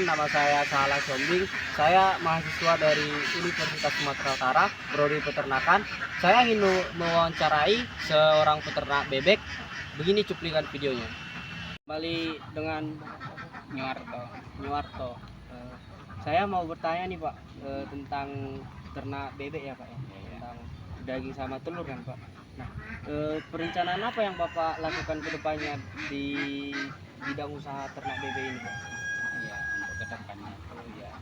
perkenalkan, nama saya Salah Sombing. Saya mahasiswa dari Universitas Sumatera Utara, prodi peternakan. Saya ingin mewawancarai seorang peternak bebek. Begini cuplikan videonya. Kembali dengan Nyuarto. Saya mau bertanya nih Pak, tentang ternak bebek ya Pak ya, tentang daging sama telur kan Pak. Nah, perencanaan apa yang Bapak lakukan ke depannya di bidang usaha ternak bebek ini Pak? Ya, untuk kedepannya itu ya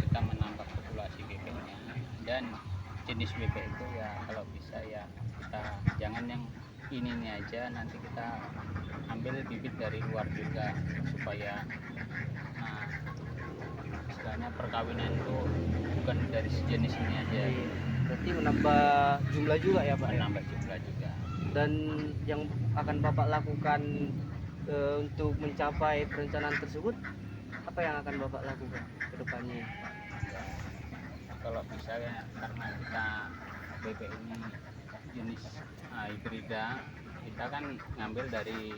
kita menambah populasi bebeknya, dan jenis bebek itu ya kalau bisa ya kita jangan yang ini aja, nanti kita ambil bibit dari luar juga supaya nah, istilahnya perkawinan itu bukan dari sejenis ini aja, Berarti menambah jumlah juga ya Pak ya? menambah jumlah juga. Dan yang akan Bapak lakukan untuk mencapai perencanaan tersebut, apa yang akan Bapak lakukan ke depannya? Ya, kalau bisa ya, karena kita bebek ini jenis hibrida, kita kan ngambil dari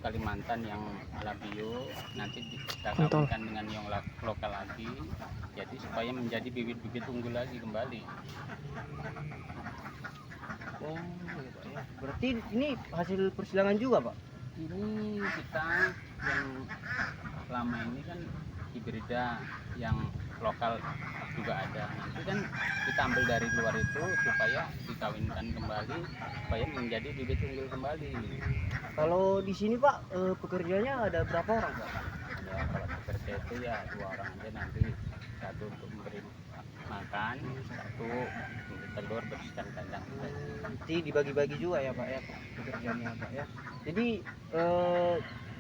Kalimantan yang alabio, nanti kita kawinkan dengan yang lokal lagi, jadi supaya menjadi bibit-bibit unggul lagi kembali. Oh, iya, Pak, ya. Berarti ini hasil persilangan juga Pak? Ini kita yang lama ini kan hibrida, yang lokal juga ada, nanti kan kita ambil dari luar itu supaya dikawinkan kembali supaya menjadi bibit unggul kembali. Kalau di sini Pak, pekerjanya ada berapa orang Pak? Ya kalau bekerja itu ya 2 orang aja, nanti satu untuk memberi makan, satu untuk telur, bersihkan kandang. Nanti dibagi-bagi juga ya Pak ya pekerjaannya Pak ya. Jadi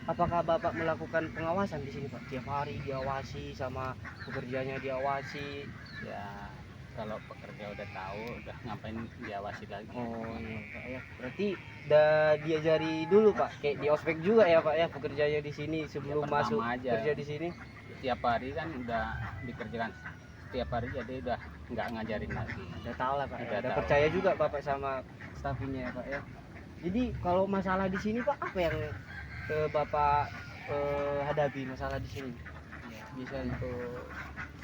apakah Bapak melakukan pengawasan di sini Pak? Tiap hari diawasi sama pekerjanya diawasi? Ya kalau pekerja udah tahu, udah ngapain diawasi lagi. Oh iya Pak ya. Berarti udah diajari dulu Pak, kayak di ospek juga ya Pak ya pekerjanya di sini sebelum Ya, masuk aja kerja di sini. tiap hari kan udah dikerjakan tiap hari, jadi udah nggak ngajarin lagi. Udah tahu lah Pak, Udah udah tahu. percaya juga Bapak sama staffnya ya Pak ya. Jadi kalau masalah di sini Pak, apa yang Bapak hadapi masalah di sini? Ya, Biasanya. untuk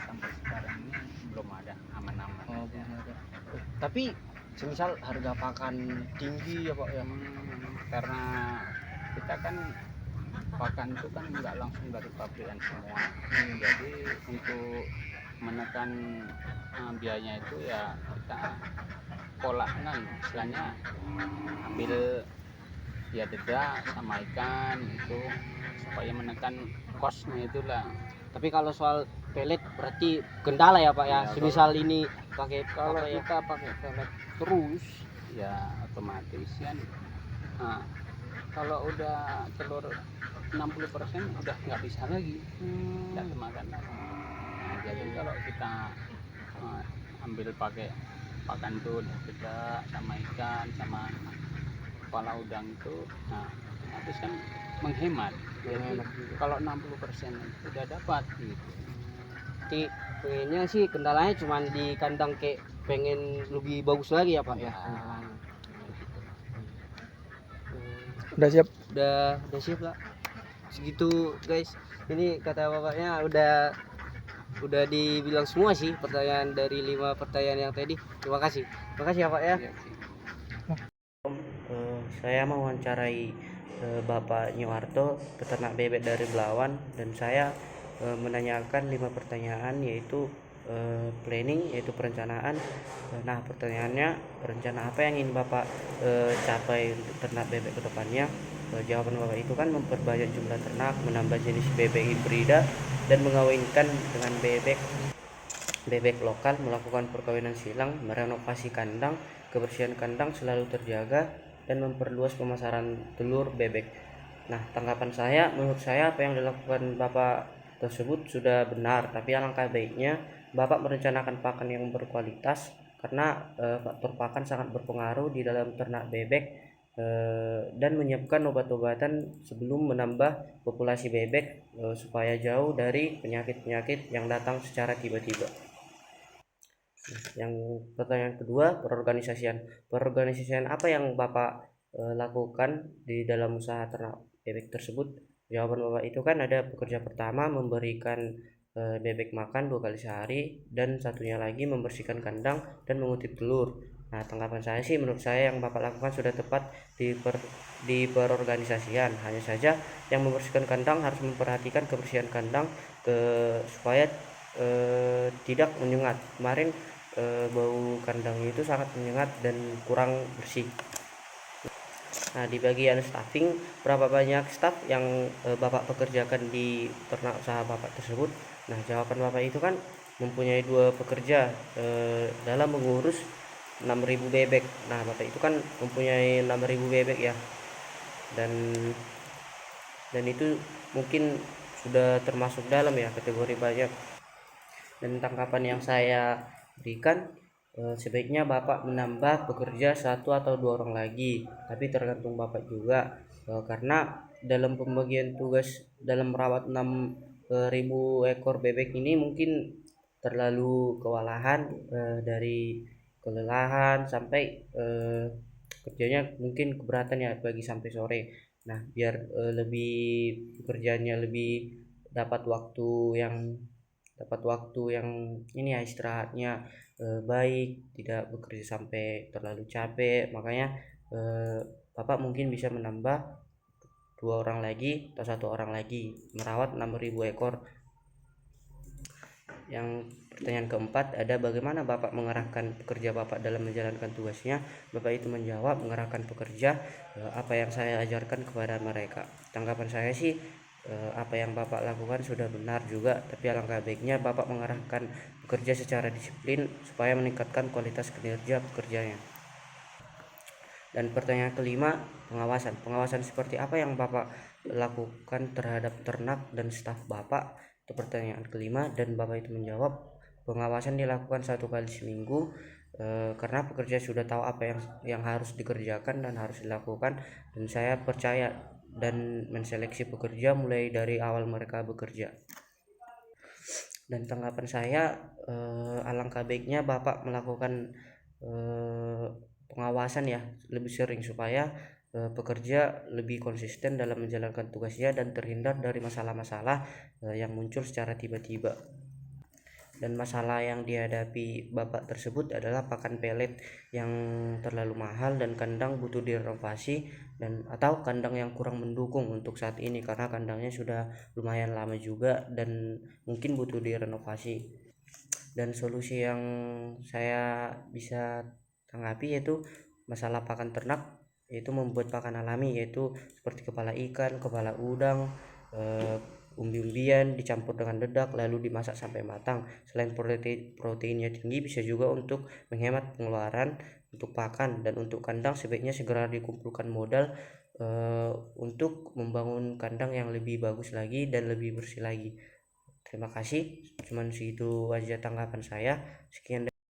sampai sekarang ini belum ada, aman-aman Oh, aja. belum ada. Tapi semisal harga pakan tinggi ya Pak ya. Karena kita kan pakan itu kan nggak langsung dari pabrikan semua, jadi untuk menekan biayanya itu ya kita polakkan, istilahnya ambil ya dedak sama ikan itu supaya menekan kosnya itulah. Tapi kalau soal pelet berarti kendala ya Pak ya. Ya, Semisal ini pakai kalau apa ya? kita pakai pelet terus ya otomatis kan, nah, kalau udah telur 60% udah nggak bisa lagi, nggak kemakan lagi. Nah, jadi kalau kita ambil pakai pakan tuh beda sama ikan sama kepala udang itu, nah otomatis kan menghemat. Jadi kalau 60% itu udah dapat gitu. Jadi pengennya sih kendalanya cuma di kandang, kayak pengen lebih bagus lagi ya Pak ya. Udah siap? Udah siap Pak. Segitu guys. Ini kata bapaknya udah dibilang semua sih pertanyaan dari 5 pertanyaan yang tadi. Terima kasih. Terima kasih ya Pak ya. Saya mewawancarai Bapak Nyuarto, peternak bebek dari Belawan, dan saya menanyakan 5 pertanyaan, yaitu planning, yaitu perencanaan. Nah, pertanyaannya, rencana apa yang ingin Bapak capai untuk ternak bebek ke depannya? Jawaban Bapak itu kan memperbanyak jumlah ternak, menambah jenis bebek hibrida, dan mengawinkan dengan bebek lokal, melakukan perkawinan silang, merenovasi kandang, kebersihan kandang selalu terjaga, dan memperluas pemasaran telur bebek. Nah, tanggapan saya, menurut saya apa yang dilakukan Bapak tersebut sudah benar, tapi alangkah baiknya Bapak merencanakan pakan yang berkualitas, karena faktor pakan sangat berpengaruh di dalam ternak bebek, dan menyiapkan obat-obatan sebelum menambah populasi bebek supaya jauh dari penyakit-penyakit yang datang secara tiba-tiba. Yang pertanyaan kedua, perorganisasian apa yang Bapak lakukan di dalam usaha ternak bebek tersebut? Jawaban bapak itu kan ada pekerja pertama memberikan bebek makan 2 kali sehari, dan satunya lagi membersihkan kandang dan mengutip telur. Nah, tanggapan saya sih, menurut saya yang bapak lakukan sudah tepat di perorganisasian. Hanya saja yang membersihkan kandang harus memperhatikan kebersihan kandang supaya tidak menyengat. Kemarin bau kandangnya itu sangat menyengat dan kurang bersih. Nah, di bagian staffing, berapa banyak staff yang bapak pekerjakan di ternak usaha bapak tersebut? Nah, jawaban bapak itu kan mempunyai 2 pekerja dalam mengurus 6.000 bebek. Nah, bapak itu kan mempunyai 6.000 bebek ya, dan itu mungkin sudah termasuk dalam ya kategori banyak. Dan tanggapan yang saya berikan, sebaiknya bapak menambah pekerja 1 atau 2 orang lagi, tapi tergantung bapak juga, karena dalam pembagian tugas dalam merawat 6.000 ekor bebek ini mungkin terlalu kewalahan, dari kelelahan sampai kerjanya mungkin keberatan ya bagi sampai sore. Nah, biar lebih pekerjaannya lebih dapat waktu yang ini ya, istirahatnya baik, tidak bekerja sampai terlalu capek. Makanya bapak mungkin bisa menambah 2 orang lagi atau 1 orang lagi merawat 6.000 ekor. Yang pertanyaan keempat ada, bagaimana bapak mengarahkan pekerja bapak dalam menjalankan tugasnya? Bapak itu menjawab, mengarahkan pekerja apa yang saya ajarkan kepada mereka. Tanggapan saya sih, apa yang bapak lakukan sudah benar juga, tapi alangkah baiknya bapak mengarahkan pekerja secara disiplin supaya meningkatkan kualitas kinerja pekerjanya. Dan pertanyaan kelima, pengawasan seperti apa yang bapak lakukan terhadap ternak dan staf bapak? Itu pertanyaan kelima, dan bapak itu menjawab, pengawasan dilakukan 1 kali seminggu, karena pekerja sudah tahu apa yang harus dikerjakan dan harus dilakukan, dan saya percaya dan menseleksi pekerja mulai dari awal mereka bekerja. Dan tanggapan saya, alangkah baiknya bapak melakukan pengawasan ya lebih sering, supaya pekerja lebih konsisten dalam menjalankan tugasnya dan terhindar dari masalah-masalah yang muncul secara tiba-tiba. Dan masalah yang dihadapi bapak tersebut adalah pakan pelet yang terlalu mahal dan kandang butuh direnovasi, atau kandang yang kurang mendukung untuk saat ini, karena kandangnya sudah lumayan lama juga dan mungkin butuh direnovasi. Dan solusi yang saya bisa tanggapi yaitu masalah pakan ternak, yaitu membuat pakan alami, yaitu seperti kepala ikan, kepala udang, umbi-umbian dicampur dengan dedak lalu dimasak sampai matang. Selain proteinnya tinggi, bisa juga untuk menghemat pengeluaran untuk pakan. Dan untuk kandang, sebaiknya segera dikumpulkan modal untuk membangun kandang yang lebih bagus lagi dan lebih bersih lagi. Terima kasih, cuman segitu aja tanggapan saya. Sekian.